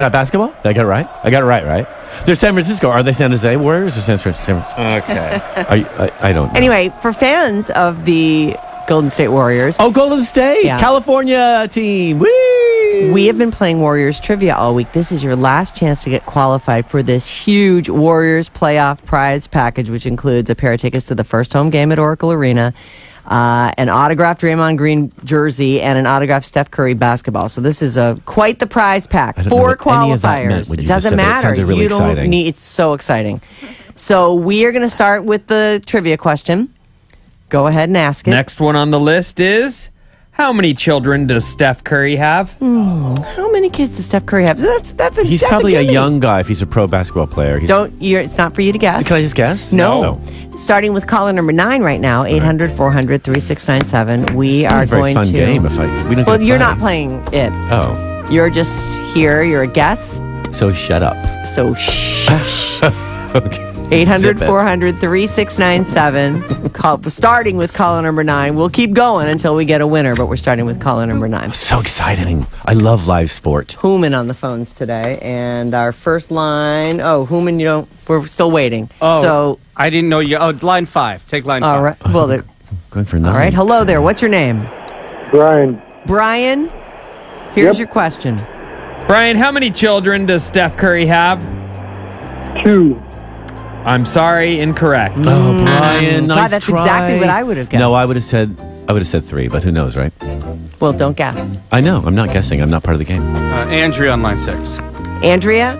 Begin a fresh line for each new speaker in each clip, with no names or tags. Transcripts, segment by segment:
Basketball? Did I get it right? I got it right? They're San Francisco. Are they San Jose Warriors or San Francisco?
Okay.
I don't know.
Anyway, for fans of the Golden State Warriors.
Oh, Golden State!
Yeah.
California team! Whee!
We have been playing Warriors trivia all week. This is your last chance to get qualified for this huge Warriors playoff prize package, which includes a pair of tickets to the first home game at Oracle Arena, an autographed Draymond Green jersey, and an autographed Steph Curry basketball. So this is quite the prize pack. 4 qualifiers. It doesn't matter.
Really
you don't
exciting.
need. It's so exciting. So we are going to start with the trivia question. Go ahead and ask it.
Next one on the list is, how many children does Steph Curry have?
How many kids does Steph Curry have?
He's probably a young guy if he's a pro basketball player.
It's not for you to guess.
Can I just guess?
No. Starting with caller number 9 right now, 800-400-3697. We are
very
going
fun
to.
game. We don't.
Well, you're not playing it.
Oh.
You're just here. You're a guest.
So shut up.
So shh.
Okay.
800-400-3697. Starting with caller number 9. We'll keep going until we get a winner, but we're starting with caller number 9.
So exciting. I love live sport.
Hooman on the phones today. And our first line. Oh, Hooman, we're still waiting.
Oh,
so
I didn't know you. Oh, line 5. Take line 5.
all right. Well,
Going for 9.
all right. Hello there. What's your name?
Brian,
Brian. Here's
Yep.
your question.
Brian, how many children does Steph Curry have?
2.
I'm sorry, incorrect.
Oh, Brian, nice
God, that's
try.
exactly what I would have guessed.
No, I would have said 3, but who knows, right?
Well, don't guess.
I know. I'm not guessing. I'm not part of the game.
Andrea on line 6.
Andrea?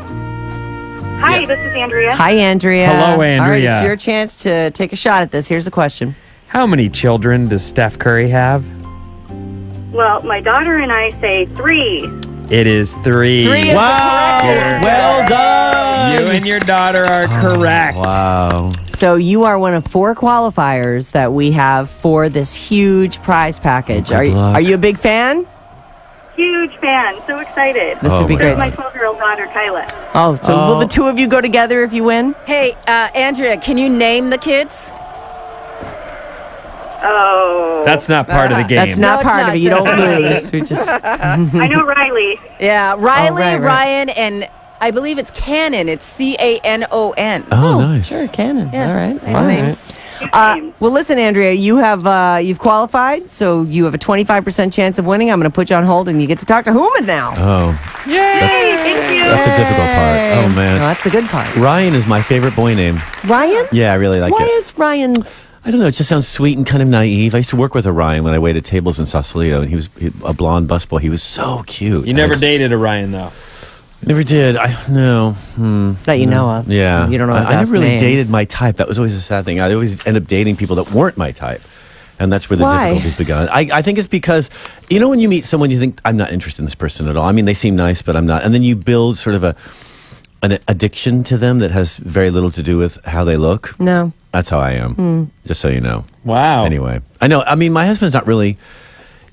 Hi, this is Andrea.
Hi, Andrea.
Hello,
All right,
Andrea.
it's your chance to take a shot at this. Here's the question.
How many children does Steph Curry have?
Well, my daughter and I say 3.
It is 3.
3 is
Wow!
correct.
Well done!
You and your daughter are correct.
Wow.
So you are one of 4 qualifiers that we have for this huge prize package.
Good luck.
Are you a big fan?
Huge fan. So excited.
This would be
my
great.
My 12-year-old daughter, Kyla.
Oh, so will the two of you go together if you win?
Hey, Andrea, can you name the kids?
Oh.
That's not part of the game.
That's not
No, it's
part
not.
of it. You don't
Just-
lose. We just
I know Riley.
Yeah, Riley,
right.
Ryan, and I believe it's Cannon. It's Canon.
Oh, nice.
Sure, Cannon.
Yeah,
All right.
nice
All right.
names.
Well, listen, Andrea, you've qualified, so you have a 25% chance of winning. I'm going to put you on hold, and you get to talk to Hooman now.
Oh,
Hey, thank you.
that's the difficult part. Oh,
No,
man.
that's the good part.
Ryan is my favorite boy name.
Ryan?
Yeah, I really like
Why
it.
is Ryan's...
I don't know. It just sounds sweet and kind of naive. I used to work with a Ryan when I waited tables in Sausalito, and he was a blonde busboy. He was so cute.
You never dated a Ryan, though.
Never did. No.
That you know of.
Yeah.
You don't know his
I never
last
really
names.
dated my type. That was always a sad thing. I always end up dating people that weren't my type. And that's where the
Why?
difficulties begun. I think it's because, when you meet someone, you think, I'm not interested in this person at all. I mean, they seem nice, but I'm not. And then you build sort of an addiction to them that has very little to do with how they look.
No.
That's how I am, just so you know.
Wow.
Anyway, I know. I mean, my husband's not really,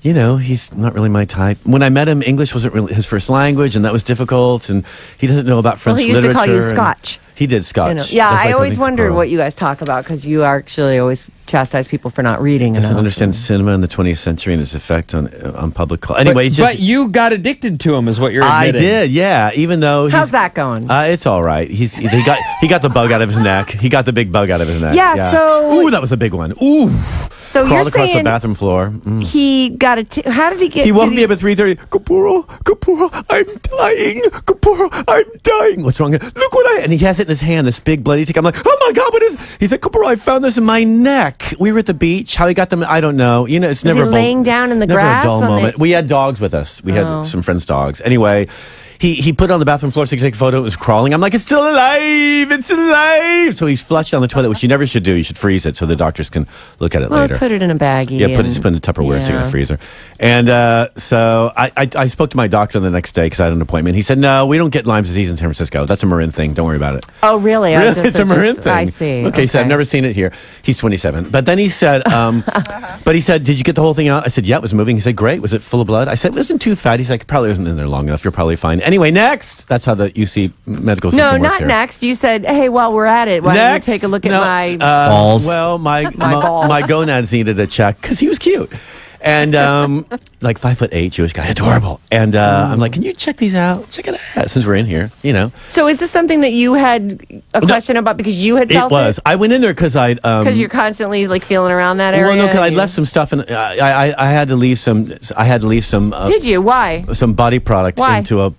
he's not really my type. When I met him, English wasn't really his first language, and that was difficult. And he doesn't know about French
Well, he used
literature.
to call you
and
Scotch.
He did Scotch.
Yeah,
Just
I
like
always
Capurro.
wondered what you guys talk about because you actually always chastise people for not reading
Doesn't
enough.
understand cinema in the 20th century and its effect on public culture. Anyway,
But you got addicted to him, is what you're
I
admitting.
did, yeah. Even though
How's that going?
It's all right. He got the bug out of his neck. He got the big bug out of his neck.
Yeah, so-
ooh, that was a big one. Ooh,
So
crawled
you're
across the
saying
bathroom floor.
he got a... How did he get...
He woke
did
me up at 3:30. Capurro, I'm dying. Capurro, I'm dying. What's wrong? Look what and he has it in his hand, this big bloody tick. I'm like, oh my God, what is? He said, Capurro, I found this in my neck. We were at the beach. How he got them, I don't know. It's
Was
never
he laying down in the
never
grass
a dull
on the-
moment. We had dogs with us. We had some friends' dogs. Anyway. He put it on the bathroom floor so he could take a photo. It was crawling. I'm like, it's still alive. It's alive. So he's flushed down the toilet, which you never should do. You should freeze it so the doctors can look at it later.
put it in a baggie.
Yeah, just put it in a Tupperware and stick it in the freezer. And so I spoke to my doctor the next day because I had an appointment. He said, no, we don't get Lyme disease in San Francisco. That's a Marin thing. Don't worry about it.
Oh, really?
Really? It's a Marin thing.
I see.
Okay, so I've never seen it here. He's 27. But then he said, did you get the whole thing out? I said, yeah, it was moving. He said, great. Was it full of blood? I said, it wasn't too fat. He's like, it probably wasn't in there long enough. You're probably fine. Anyway, next. That's how the UC medical system works
No, not
here.
next. You said, hey, while we're at it, why don't you take a look at my...
balls. Well, my
balls.
my gonads needed a check because he was cute. And like 5'8", Jewish guy, adorable. And I'm like, can you check these out? Check it out since we're in here, you know.
So is this something that you had a question about because you had felt
it? Was. I went in there because I
because you're constantly like feeling around that area.
Well, no, because I left some stuff, and I had to leave some. I had to leave some.
Did you? Why?
Some body product into a.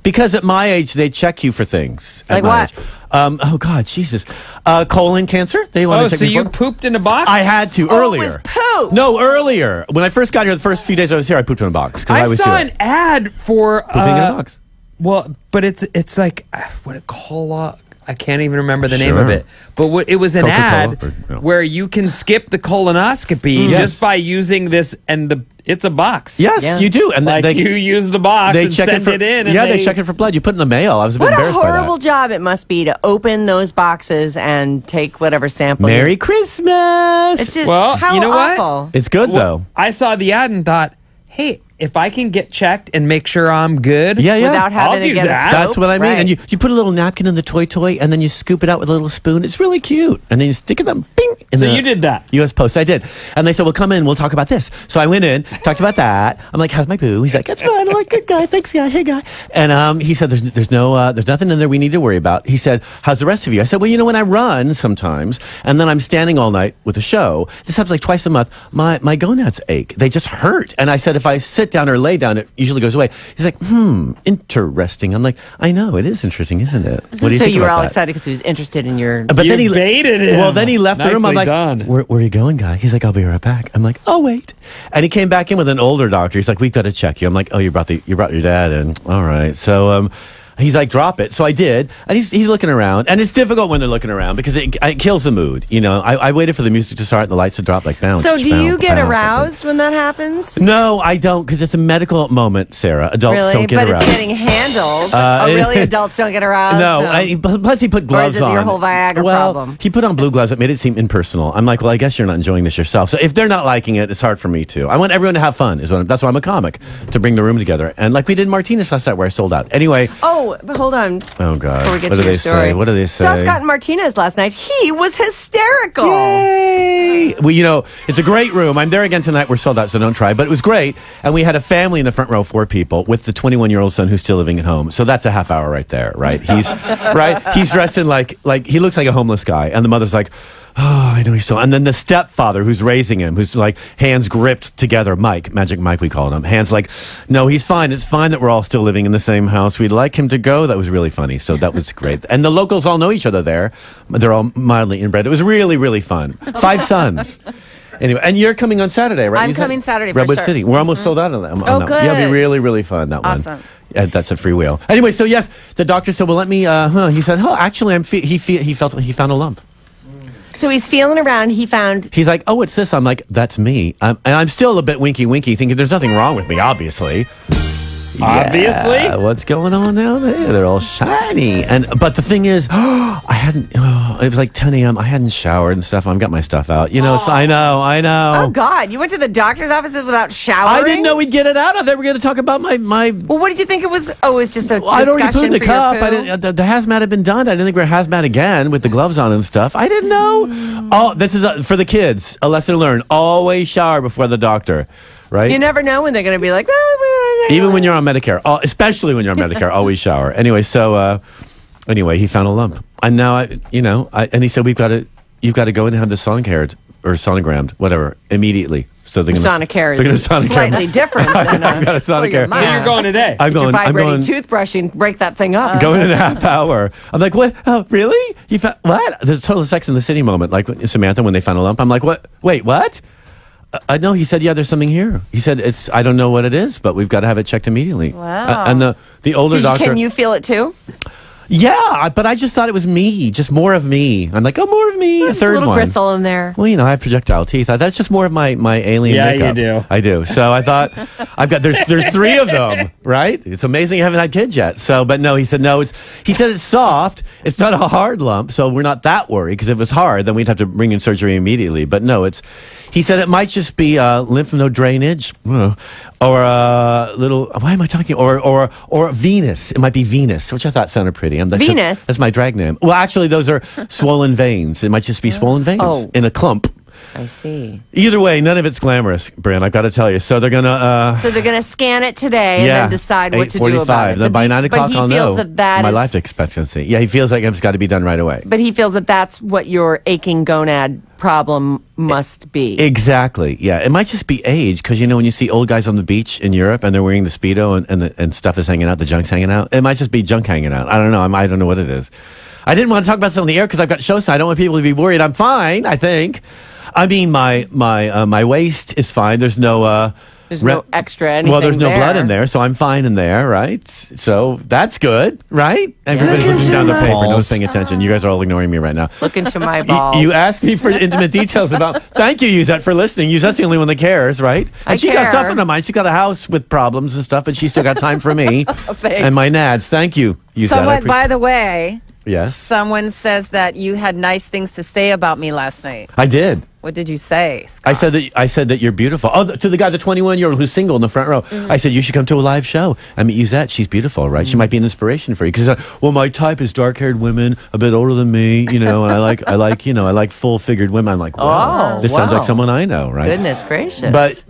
Because at my age, they check you for things.
Like what?
Oh God, Jesus! Colon cancer. They want to check.
So
me
you
for?
pooped in a box?
I had to earlier.
It was poop.
No, earlier. When I first got here, the first few days I was here, I pooped in a box.
I saw an ad for
pooping in a box.
Well, but it's like what it call. I can't even remember the name of it. But it was an ad where you can skip the colonoscopy just by using this, and it's a box.
Yes, you do. And
like you use the box and send it in. And
they check it for blood. You put it in the mail. I was a bit embarrassed by that.
What a horrible job it must be to open those boxes and take whatever sample.
Merry Christmas.
It's just,
how you know
awful.
What?
It's good, though.
I saw the ad and thought, hey, if I can get checked and make sure I'm good
without having to get a scope.
That's what I mean.
Right.
And you put a little napkin in the toy, and then you scoop it out with a little spoon. It's really cute. And then you stick it in, bing.
So you did that?
U.S. Post. I did. And they said, well, come in. We'll talk about this. So I went in, talked about that. I'm like, how's my boo? He's like, it's fine. I'm like, good guy. Thanks, guy. Hey, guy. And he said, there's nothing in there we need to worry about. He said, how's the rest of you? I said, well, when I run sometimes, and then I'm standing all night with a show, this happens like twice a month, my gonads ache. They just hurt. And I said, if I sit down or lay down, it usually goes away. He's like, interesting. I'm like, I know, it is interesting, isn't it? What do you
so
think
you were all
that?
excited because he was interested in your.
But then he
baited him.
Well, then he left the room. I'm like,
done.
Where are you going, guy? He's like, I'll be right back. I'm like, oh wait. And he came back in with an older doctor. He's like, we've got to check you. I'm like, oh, you brought your dad in. All right. So he's like, drop it. So I did. And he's looking around. And it's difficult when they're looking around because it kills the mood. You know, I waited for the music to start and the lights to drop like bounce.
So do you get aroused when that happens?
No, I don't, because it's a medical moment, Sarah. Adults don't get aroused.
But it's getting handled. Really, adults don't get aroused?
No, plus he put gloves
on. Or is it your whole Viagra problem?
He put on blue gloves. It made it seem impersonal. I'm like, well, I guess you're not enjoying this yourself. So if they're not liking it, it's hard for me to. I want everyone to have fun. That's why I'm a comic, to bring the room together. And like we did Martinez last night where I sold out. Anyway.
Oh, but hold on.
Oh, God.
Before we get
What
to
do
your
they
story.
say? What do they say?
Saw Scott and Martinez last night. He was hysterical.
Yay! Well, it's a great room. I'm there again tonight. We're sold out, so don't try. But it was great. And we had a family in the front row, 4 people, with the 21-year-old son who's still living at home. So that's a half hour right there, right? He's right. He's dressed in like he looks like a homeless guy. And the mother's like, oh, I know he's still. And then the stepfather who's raising him, who's like hands gripped together, Magic Mike, we call him. Hands like, no, he's fine. It's fine that we're all still living in the same house. We'd like him to go. That was really funny. So that was great. And the locals all know each other there. They're all mildly inbred. It was really, really fun. 5 sons. Anyway, and you're coming on Saturday, right?
I'm coming Saturday for
Redwood
sure.
City. We're almost sold out on that. On that.
Good.
Yeah, it'll be really, really fun, that one.
Awesome.
That's a free wheel. Anyway, so yes, the doctor said, well, let me, he said, oh, actually, he found a lump.
So he's feeling around. He's
like, oh, what's this? I'm like, that's me. And I'm still a bit winky, thinking there's nothing wrong with me, obviously.
Obviously.
Yeah, what's going on now there? They're all shiny. But the thing is, it was like 10 a.m. I hadn't showered and stuff. I've got my stuff out. I know.
Oh, God. You went to the doctor's offices without showering?
I didn't know we'd get it out. I thought we were going to talk about my...
Well, what did you think it was? Oh, it was just a discussion
I'd already put in the
for
cup.
your poo?
The hazmat had been done. I didn't think we were hazmat again with the gloves on and stuff. I didn't know. Oh, this is for the kids. A lesson learned. Always shower before the doctor. Right?
You never know when they're going to be like,
even when you're on Medicare, especially when you're on Medicare, always shower. Anyway, so he found a lump, and now and he said you've got to go in and have the sonogrammed, whatever, immediately. So they're going to
Sonicare is slightly different than
I've got a Sonicare.
So you're going today.
I'm going.
Your vibrating toothbrush and break that thing up.
Going in a half hour. I'm like, what? Oh, really? You found what? There's a total Sex in the City moment, like Samantha when they found a lump. I'm like, what? Wait, what? I know. He said, yeah, there's something here. He said, I don't know what it is, but we've got to have it checked immediately.
Wow.
And the older doctor.
Can you feel it too?
Yeah, but I just thought it was me, just more of me. I'm like, oh, more of me.
There's
a third
a little
one.
gristle in there.
Well, I have projectile teeth. That's just more of my alien makeup.
Yeah, you do.
I do. So I thought, there's 3 of them, right? It's amazing I haven't had kids yet. So, but no, he said, he said it's soft. It's not a hard lump, so we're not that worried, because if it was hard, then we'd have to bring in surgery immediately. But no, he said it might just be lymph node drainage, or a little. Why am I talking? Or Venus. It might be Venus, which I thought sounded pretty.
Venus.
That's my drag name. Well, actually, those are swollen veins. It might just be swollen veins in a clump.
I see.
Either way, none of it's glamorous, Bryn. I've got to tell you. So they're gonna.
So they're gonna scan it today and then decide what to do about it.
Then by 9 o'clock, I'll know
that
my life expectancy. Yeah, he feels like it's got to be done right away.
But he feels that that's what your aching gonad problem must be.
Exactly. Yeah, it might just be age because when you see old guys on the beach in Europe and they're wearing the Speedo and stuff is hanging out, the junk's hanging out. It might just be junk hanging out. I don't know. I don't know what it is. I didn't want to talk about this on the air because I've got show sign. I don't want people to be worried. I'm fine, I think. I mean, my waist is fine. There's no
no extra anything.
Well, there's no blood in there, so I'm fine in there, right? So that's good, right? Everybody's looking down the paper, no one's paying attention. You guys are all ignoring me right now.
Look into my balls.
You asked me for intimate details about. Thank you, Yuzette, for listening. Yuzette's the only one that cares, right? And she got stuff in her mind. She got a house with problems and stuff, but she still got time for me and my nads. Thank you, Yuzette.
By the way.
Yes.
Someone says that you had nice things to say about me last night.
I did.
What did you say, Scott?
I said that you're beautiful. Oh, to the guy, the 21-year-old who's single in the front row. Mm-hmm. I said you should come to a live show. I mean, Yuzette, she's beautiful, right? Mm-hmm. She might be an inspiration for you because well, my type is dark-haired women, a bit older than me, and I like full-figured women. I'm like, wow, this sounds like someone I know, right?
Goodness gracious!
But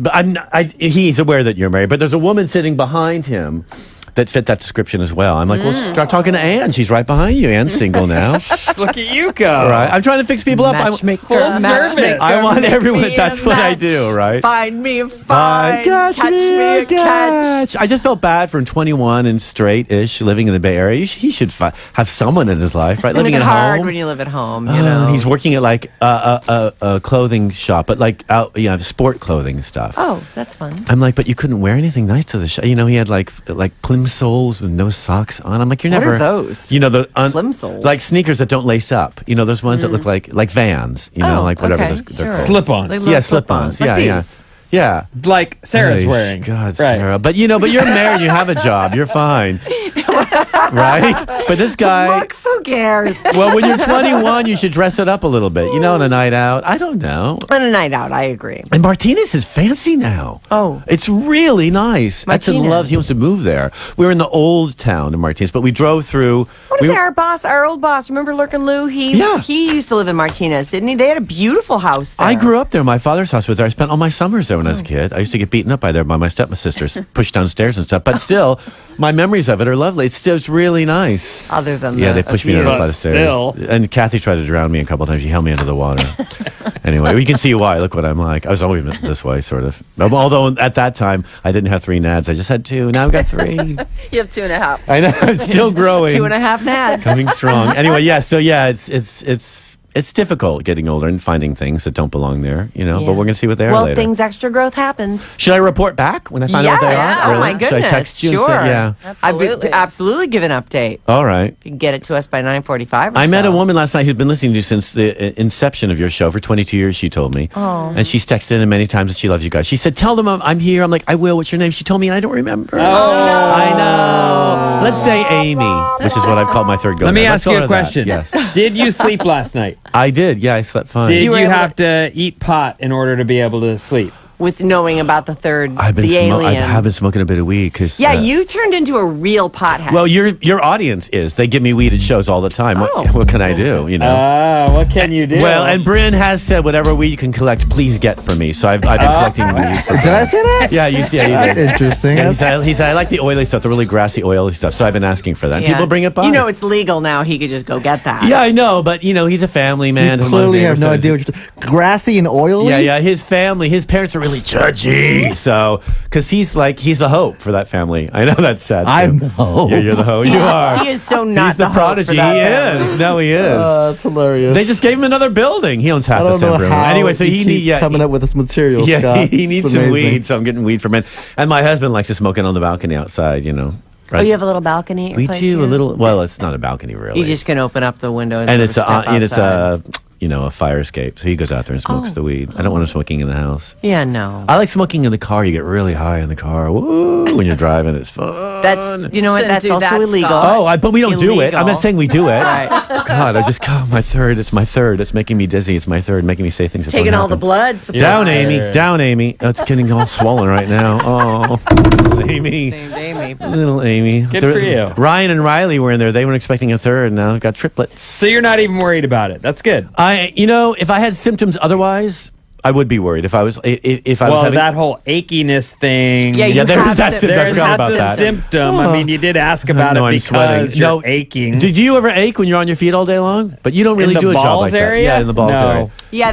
he's aware that you're married, but there's a woman sitting behind him that fit that description as well. I'm like, well, start talking to Ann. She's right behind you. Ann's single now.
Look at you go.
All right. I'm trying to fix people up.
Matchmaker.
I want everyone. That's what I do, right?
Find me a find.
Catch me a
catch.
I just felt bad for him, 21 and straight-ish, living in the Bay Area. He should have someone in his life, right? Living
at home. It's hard
home.
when you live at home, you know.
He's working at like a clothing shop, but like sport clothing stuff.
Oh, that's fun.
I'm like, but you couldn't wear anything nice to the show. He had like plimsolls with no socks on. I'm like, you're never.
What are those?
The
plimsolls,
like sneakers that don't lace up. Those ones that look like Vans. Like whatever
okay,
they're called.
Slip-ons.
Yeah, slip-ons. Yeah.
Like Sarah's wearing.
God, right. Sarah. But you're married. You have a job. You're fine. Right? But this guy.
Mark so cares.
Well, when you're 21, you should dress it up a little bit. On a night out. I don't know.
On a night out, I agree.
And Martinez is fancy now.
Oh.
It's really nice. Edson loves, he wants to move there. We were in the old town in Martinez, but we drove through.
What is our old boss? Remember Lurkin Lou? He used to live in Martinez, didn't he? They had a beautiful house there.
I grew up there. My father's house was there. I spent all my summers there when I was a kid. I used to get beaten up by my stepsisters, pushed downstairs and stuff. But still, my memories of it are lovely. It's really nice.
Other than
they pushed me down the stairs.
Still.
And Kathy tried to drown me a couple of times. She held me under the water. Anyway, we can see why. Look what I'm like. I was always this way, sort of. Although at that time, I didn't have 3 nads. I just had 2. Now I've got 3.
You have 2.5.
I know. It's still growing.
2.5 nads.
Coming strong. Anyway, it's difficult getting older and finding things that don't belong there, but we're going to see what they are later.
Well, things extra growth happens.
Should I report back when I find out what they are?
Oh, my goodness. Should
I text you?
Sure.
And say,
Absolutely. Absolutely give an update.
All right.
You can get it to us by 9:45
I met a woman last night who's been listening to you since the inception of your show for 22 years, she told me.
Oh.
And she's texted in many times that she loves you guys. She said, tell them I'm here. I'm like, I will. What's your name? She told me and I don't remember.
Oh, no.
I know. Let's say Amy, which is what I've called my third go.
Let me ask you a question.
Yes.
Did you sleep last night?
I did. Yeah, I slept fine.
Did you have to eat pot in order to be able to sleep?
With knowing about the third,
I have been smoking a bit of weed because
you turned into a real pothead.
Well, your audience is. They give me weed at shows all the time. What can I do?
What can you do?
Well, and Bryn has said whatever weed you can collect, please get for me. So I've been collecting weed.
Did I say that?
Yeah, you did.
That's interesting.
Yeah, he said I like the oily stuff, the really grassy, oily stuff. So I've been asking for that.
Yeah.
People bring it by.
It's legal now. He could just go get that.
Yeah, I know, but he's a family man.
You clearly have no idea what you're grassy and oily.
Yeah. His parents are really judgy. So, because he's the hope for that family. I know that's sad.
I'm the hope.
Yeah, you're the hope. You are.
He is so not
He's the prodigy. He is. No, he is.
That's hilarious.
They just gave him another building. He owns half the San Bruno. Anyway, so he needs
coming up with this material.
Yeah,
Scott.
he needs some weed. So I'm getting weed from him. And my husband likes to smoke it on the balcony outside. Right?
Oh, you have a little balcony at your place?
We do a little. Well, it's not a balcony really.
You just can open up the windows
and it's a fire escape. So he goes out there and smokes the weed. I don't want him smoking in the house.
Yeah, no.
I like smoking in the car. You get really high in the car. Woo, when you're driving, it's fun.
That's that's also illegal.
But we don't do it. I'm not saying we do it.
Right.
God, my third. It's my third. It's making me dizzy. It's my third, making me say things.
It's taking all the blood.
Down, Amy. Down, Amy. Oh, it's getting all swollen right now. Oh, Amy. Little Amy.
Good for you.
Ryan and Riley were in there. They weren't expecting a third. And now got triplets.
So you're not even worried about it. That's good.
If I had symptoms otherwise, I would be worried if I was if I was
Well,
having
that whole achiness thing.
Yeah, you
there's
have
that. I
symptoms.
forgot about
That's
that.
a symptom. I mean, you did ask about
No,
it
I'm
because
sweating.
you're aching.
Did you ever ache when you're on your feet all day long? But you don't really
In the
do a job
balls
like that.
area?
Yeah, in the balls
No.
area.
Yeah,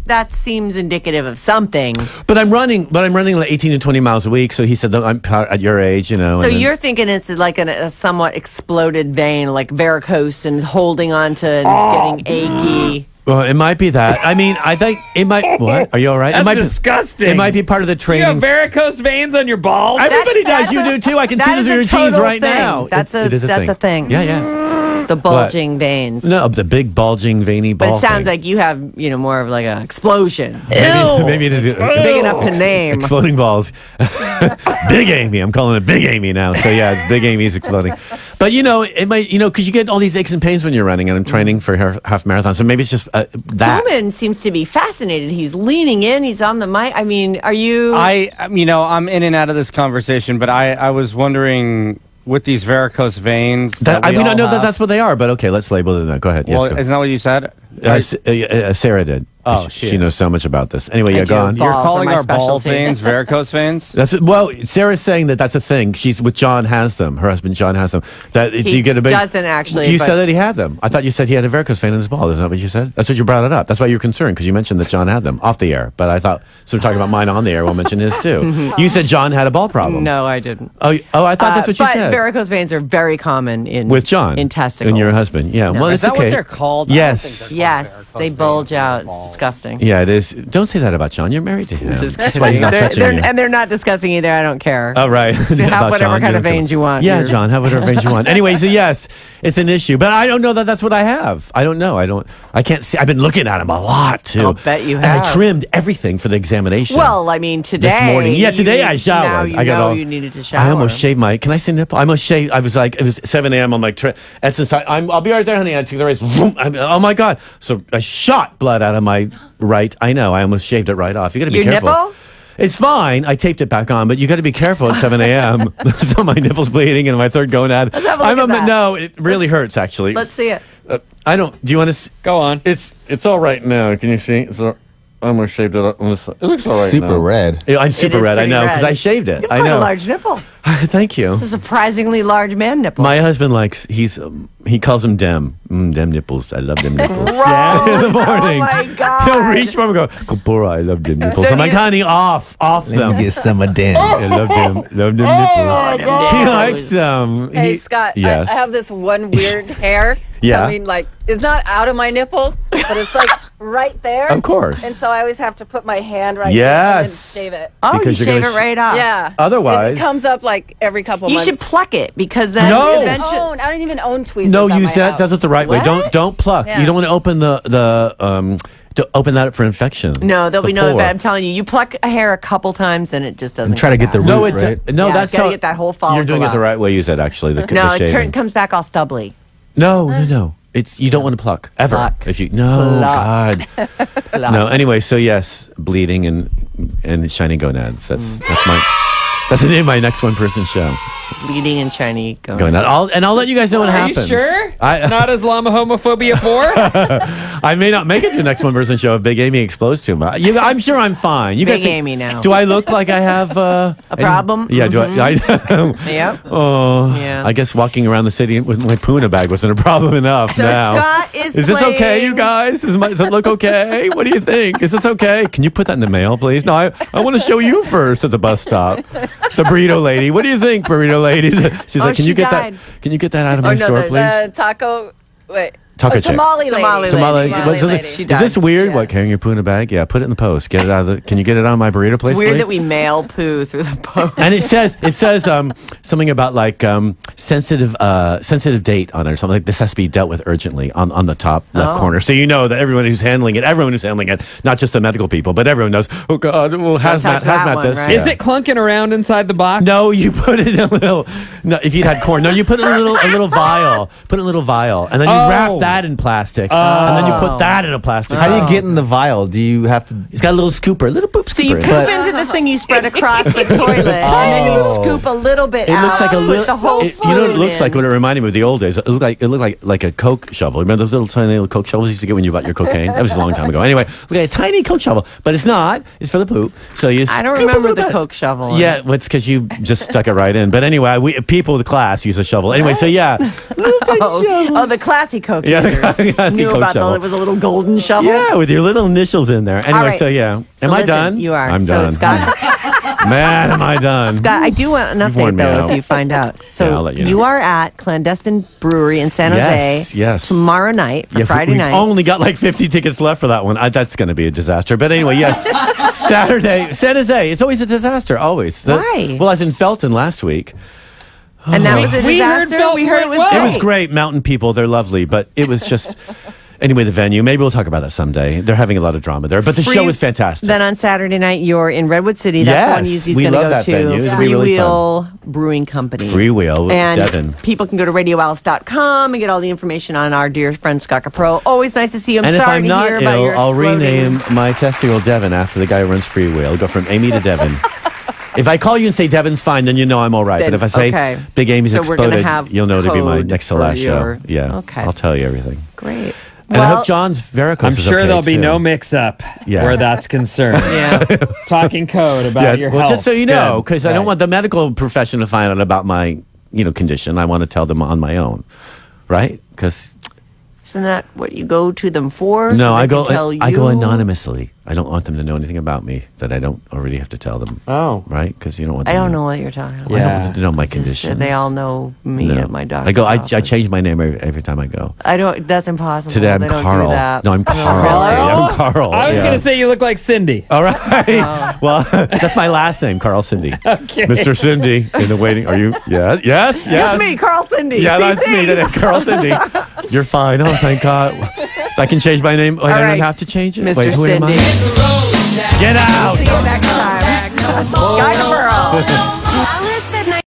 that seems indicative of something.
But I'm running like 18 to 20 miles a week. So he said that I'm at your age, you know.
So
and then-
you're thinking it's like a somewhat exploded vein, like varicose, and holding on to and getting achy.
Well, it might be that. I mean, I think it might. What? Are you all right?
That's
it might
disgusting.
It might be part of the
You
training.
have varicose veins on your balls?
Everybody does. You
That's
do too. I can see
that
those
is a
routines
total
right
thing.
now.
That's
It is
a thing.
Yeah, yeah.
The bulging veins.
No, the big bulging veiny
But
ball.
it sounds
thing.
like you have, more of like an explosion.
Maybe it is
Big enough to name.
exploding balls. Big Amy. I'm calling it Big Amy now. So yeah, it's Big Amy's exploding. But it might, because you get all these aches and pains when you're running, and I'm training for half marathon. So maybe it's just that.
Coleman seems to be fascinated. He's leaning in. He's on the mic. I mean, are you?
I'm in and out of this conversation, but I was wondering with these varicose veins.
I
we
don't
all
know that
have-
that's what they are, but okay, let's label it that. Go ahead.
Well,
Yes, go.
isn't that what you said?
Sarah did.
Oh,
she
she
knows
is.
so much about this. Anyway,
I
yeah,
do.
go on.
Balls
You're
are
calling
my
our ball
specialty.
veins varicose veins?
Sarah's saying that's a thing. She's with John has them. Her husband John has them. Do you get a big?
doesn't actually,
You
but-
said that he had them. I thought you said he had a varicose vein in his ball. Isn't that what you said? That's what you brought it up. That's why you were concerned because you mentioned that John had them off the air. But I thought so. We're talking about mine on the air. We'll mention his too. You said John had a ball problem.
No, I didn't.
Oh, I thought that's what you
but
said.
varicose veins are very common
With John
in testicles.
and your husband. Yeah. Well,
Is
it's
that
okay.
what they're called?
Yes.
Yes, they bulge out. It's disgusting.
Yeah, it is. Don't say that about John. You're married to him.
Just
That's
kidding.
why he's not touching you.
And they're not disgusting either. I don't care.
Oh, right.
Have
About
whatever
John,
kind of
don't care.
veins you want.
Yeah, John, have whatever veins you want. Anyway, so yes, it's an issue. But I don't know that that's what I have. I don't know. I can't see. I've been looking at him a lot, too.
I'll bet you
And I
have.
trimmed everything for the examination.
Well, I mean, today.
This morning. Yeah, today I showered.
Now you
I got
know
all,
you needed to shower.
I almost shaved my. Can I say nipple? I almost shaved. I was like, it was 7 a.m. I'm like, I'll be right there, honey. I took the race. Oh my God. So I shot blood out of my right. I know. I almost shaved it right off. You got to be
Your
careful.
nipple?
It's fine. I taped it back on, but you got to be careful at 7 a.m. So my nipple's bleeding and my third gonad.
Let's have a look at that.
No, it really hurts actually.
Let's see it.
I don't. Do you want to?
Go on.
It's all right now. Can you see? I almost shaved it up on this side. It looks all right
Super
now.
red.
Yeah, I'm super
is
red. I
pretty
know
red.
because I shaved it.
You've
I
got
know.
a large nipple.
Thank you.
It's a surprisingly large man nipple.
My husband likes. He calls them dem. Dem nipples. I love them nipples.
Wrong.
In the morning.
Oh my God.
He'll reach for him and go, Capurro, I love them nipples.
So
I'm like,
you-
honey, off
Let
them.
me get some of them.
I love them nipples. He
God.
likes them.
Hey,
He-
Scott,
Yes.
I have this one weird hair.
Yeah.
I mean, like, it's not out of my nipple, but it's like right there.
Of course.
And so I always have to put my hand right
Yes.
there and then shave it.
Oh,
Because
you
you're
shave
gonna
it right off.
Yeah.
Otherwise-
It comes up like every couple
You
months.
should pluck it because then
No.
eventually.
I don't even own tweezers.
No,
at
use
my
that.
house.
That's not the right way.
What?
Don't pluck.
Yeah.
You don't want to open to open that up for infection.
No, there'll
The
be no
pore.
event. I'm telling you, you pluck a hair a couple times and it just doesn't.
And try to
come
get the
back.
No,
root,
it
right?
no.
Yeah,
That's
gotta
how
get that whole
You're doing
follicle
it the
out.
right way. You said actually the
No, it
shaving.
comes back all stubbly.
No. It's you don't want to pluck ever.
Pluck.
If you no
Pluck.
God no. Anyway, so yes, bleeding and shiny gonads. That's the name of my next one person show.
Bleeding and shiny going.
Going on. I'll let you guys know what
Are
happens.
you sure?
I
Not Islamophobia 4?
I may not make it to the next one person show if Big Amy explodes too much. I'm sure I'm fine. You
Big
guys think-
Amy now.
Do I look like I have a
problem?
Yeah. Do I?
Yep.
Oh,
Yeah.
I guess walking around the city with my Puna bag wasn't a problem enough.
So
now,
Scott is
this okay,
playing-
you guys? Does it look okay? What do you think? Is this okay? Can you put that in the mail, please? No, I want to show you first at the bus stop. The burrito lady. What do you think, burrito lady? She's like, can
she
you get
died.
that? Can you get that out of my
no,
store,
the-
please?
taco. Wait.
Taco chick.
tamale lady.
Tamale
Tamale.
lady.
Is
lady.
She
this
died.
weird?
Yeah.
What, carrying your Puna bag? Yeah, put it in the post. Get it out of the. Can you get it on my burrito place,
It's weird
please?
that we mail poo through the post.
And it says something about like sensitive date on it or something like this has to be dealt with urgently on the top left corner. So you know that everyone who's handling it, not just the medical people, but everyone knows. Oh God, well,
touch that
hazmat
one,
this.
right?
Yeah.
Is it clunking around inside the box?
No, you put it in a little. No, if you'd had corn, no, you put it in a little vial. Put it in a little vial, and then you wrap that that in plastic, and then you put that in a plastic.
How do you get in the vial? Do you have to?
It's got a little scooper, a little poop scooper.
So you poop into this thing you spread across the toilet, and then you scoop a little bit
It
out.
looks like a little.
the whole
You know what it looks
spoon
like?
in.
What it reminded me of the old days. It looked like a Coke shovel. Remember those little tiny little Coke shovels you used to get when you bought your cocaine? That was a long time ago. Anyway, look at a tiny Coke shovel, but it's not. It's for the poop. So you.
I don't
scoop a
remember
little
the
bit.
Coke shovel.
Yeah, well, it's because you just stuck it right in. But anyway, people of the class use a shovel. Anyway, so yeah.
Oh, the classy Coke
Yeah, the
users
classy
knew
Coke
about
shovel.
it was a little golden shovel.
Yeah, with your little initials in there. Anyway,
right.
so yeah.
So
Am I
listen,
done?
You are.
I'm
so
done.
Scott,
Man, am I done?
Scott, I do want an
You've
update
worn me
though
out.
if you find out. So
Yeah, I'll let you know.
are at Clandestine Brewery in San Jose
Yes.
tomorrow night for Friday
we've
night.
only got like 50 tickets left for that one. That's going to be a disaster. But anyway, yes. Saturday, San Jose. It's always a disaster, always.
Why?
Well, I was in Felton last week.
And that was a
We heard
disaster. We heard it was
Felton
great.
It was great. Mountain people, they're lovely. But it was just... Anyway, the venue. Maybe we'll talk about that someday. They're having a lot of drama there. But the show was fantastic.
Then on Saturday night, you're in Redwood City. That's the one
Yes,
he's
we
going to
love
go
that
to.
venue. It'll be really
Freewheel Brewing Company.
Freewheel with
And
Devin.
people can go to radioalice.com and get all the information on our dear friend Scott Capurro. Always nice to see you. I'm
And if
sorry
I'm
to
not
hear about
ill,
your
I'll
exploding-
rename my testicle Devin after the guy who runs Freewheel. Go from Amy to Devin. If I call you and say Devin's fine, then you know I'm all right.
Then-
But if I say
okay.
Big Amy's
So we're gonna
exploded,
have
you'll know to be my
code
next to
for
last
your-
show. Yeah.
Okay.
I'll tell you everything.
Great.
And I hope John's varicose
I'm
is
sure
okay,
there'll be
too.
no mix-up
Yeah.
where that's concerned.
Yeah.
Talking code about your
well,
health.
just so you know, because I don't
Right.
want the medical profession to find out about my, condition. I want to tell them on my own, right? Because
Isn't that what you go to them for?
no,
So
I
they
go
can tell
I go
you?
anonymously. I don't want them to know anything about me that I don't already have to tell them.
Oh.
Right? Because you don't want.
I
them
don't
to
know what you're talking about.
I don't
Yeah.
want them to know my
Just,
condition.
they all know me
No.
at my doctor's
I go. I
office.
change my name every time I go.
I don't. That's impossible.
Today I'm
they don't
Carl.
do that.
No, I'm
Oh,
Carl.
really?
I'm Carl.
I was
yeah.
going to say you look like Cindy.
All right. Well, that's my last name, Carl Cindy.
Okay.
Mr. Cindy in the waiting. Are you? Yeah. Yes. Yes.
That's me, Carl Cindy.
Yeah, that's me.
CC.
That's Carl Cindy. You're fine. Oh, thank God. I can change my name. I don't
right.
have to change it.
Mr.
Wait, who am I?
Cindy.
Get out.
See you next time. Sky Capurro.